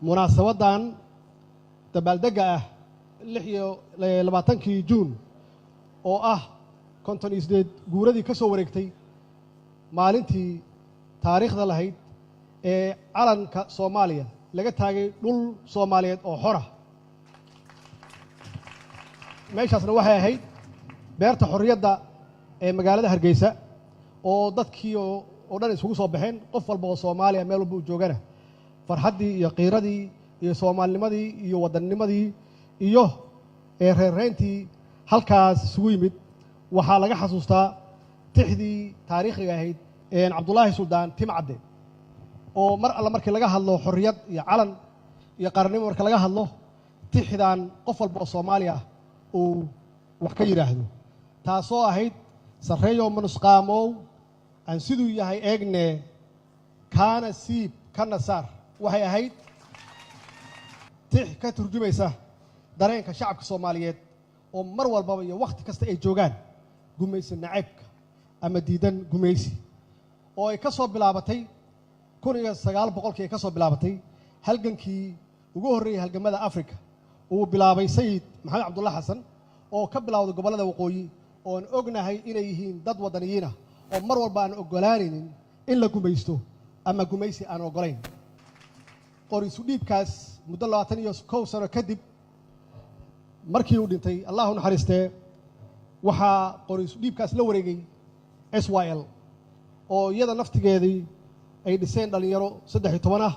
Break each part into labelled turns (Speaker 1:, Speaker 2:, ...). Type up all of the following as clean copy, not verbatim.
Speaker 1: munaasabadan dabaaldega ah 26 Juun oo ah 58 guuradii ka soo wareegtay maalintii taariikhda lahayd ee calanka Soomaaliya laga taagay dhul Soomaaliyeed oo xor ah. meeshaasna waxay ahayd beerta xoriyada ee magaalada Hargeysa oo dadkii oo dhan isugu soo baxeen qof walba oo Soomaaliya meel walba joogana farxadii iyo qiiradii iyo Soomaalinimadii iyo wadanimadii iyo reereyntii halkaas isugu yimid waxaa laga xasuustaa tixdii taariikhiga ahayd Cabdullaahi Suldaan Timcadde oo mar alla markii laga hadlo xorriyad iyo calan iyo qaranimo marka laga hadlo tixdan qof walba oo Soomaaliya uu wax ka yiraahdo taasoo ahayd sareeyo manusqaamow aan siduu yahay eegne kana siib kana saar waxay ahayd tix ka turjumaysa dareenka shacabka Soomaaliyeed oo mar walba iyo waqti kasta ay joogaan gumaysi nacaybka ama diidan gumaysi oo ay ka soo bilaabatay 1900 ka soo bilaabatay halgankii ugu horreeyay halgamada Afrika uu bilaabay Sayid Maxamed Cabdullaahi Xasan oo ka bilowday gobolada waqooyi oo aan ognahay inay yihiin dad wadaniyiin ah oo mar walba aan ogolaanaynin in la gumaysto ama gumaysi aan ogolayn qoriisu dhiibkaas muddo 21 sano kadib markii uu dhintay Allahu naxariistee waxaa qoriisu dhiibkaas la wareegay SYL oo iyada naftigeedii ay dhiseen dhalinyaro 13 ah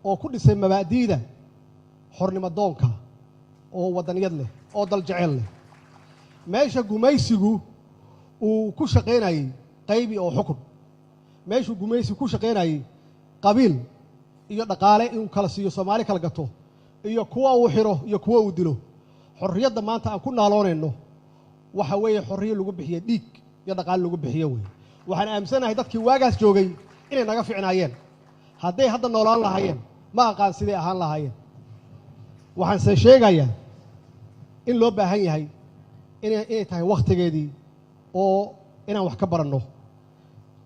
Speaker 1: oo ku dhisay mabaadiida xornimo doonka oo wadaniyad leh oo dal jecel leh meesha gumaysigu uu ku shaqeynayay qaybi oo xukun meesha gumaysigu ku shaqeynayay qabiil iyo dhaqaale in kala siiyo Soomaali kala gato iyo kuwa uu xiro iyo kuwa uu dilo xorriyada maanta aan ku naaloonayno waxa weeye xorriyo lagu bixiyo dhiig iyo dhaqaale lagu bixiyo way waxaan aamsanahay dadkii waagaas joogay inay naga fiicnaayeen hadday hadda noolaan lahaayeen ma aqaan sidee ahaan lahaayeen waxaan se sheegayaa in loo baahan yahay inay tahay waqtigeedii oo inaan wax ka baranno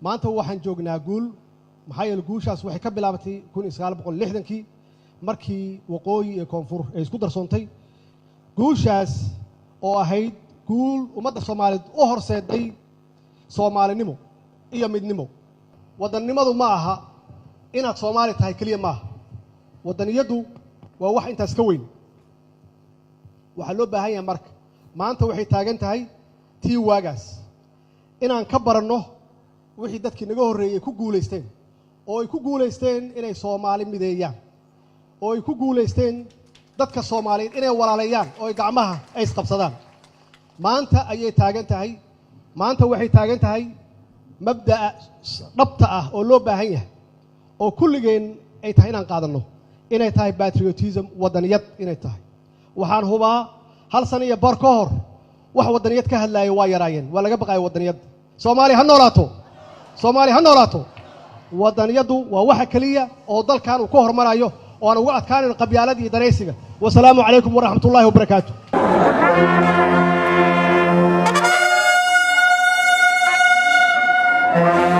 Speaker 1: maanta waxaan joognaa guul maxaa yeelay guushaas waxay ka bilaabatay 1960kii markii waqooyi iyo koonfur ay isku darsoontay guushaas oo ahayd guul ummadda Soomaaliyeed u horseeday Soomaalinimo iyo midnimo wadannimadu ma aha inaad Soomaali tahay kaliya ma aha wadaniyadu waa wax intaas ka weyn waxa loo baahan yahay marka maanta waxay taagan tahay tii waagaas inaan ka baranno wixii dadkii naga horreeyay ku guuleysteen oo ay ku guuleysteen inay Soomaali mideeyaan oo ay ku guuleysteen dadka Soomaaliyeed inay walaalayaan oo ay gacmaha ay isqabsadaan maanta ayay taagan tahay maanta waxay taagan tahay mabda'a dhabta ah oo loo baahan yahay oo kulligeen ay tahay inaan qaadanno inay tahay patriotism wadaniyad inay tahay waxaan hubaa hal sano iyo bar ka hor wax wadaniyad ka hadlaayay waa yaraayeen waa laga baqay wadaniyad Soomaali ha noolaato Soomaali ha noolaato wadaniyadu waa waxa kaliya oo dalkan uu ku hormarayo oo aan uga adkaanin qabyaalada iyo dareysiga wassalaamu calaykum waraxmatullaahi wabarakaatuh
Speaker 2: Thank you.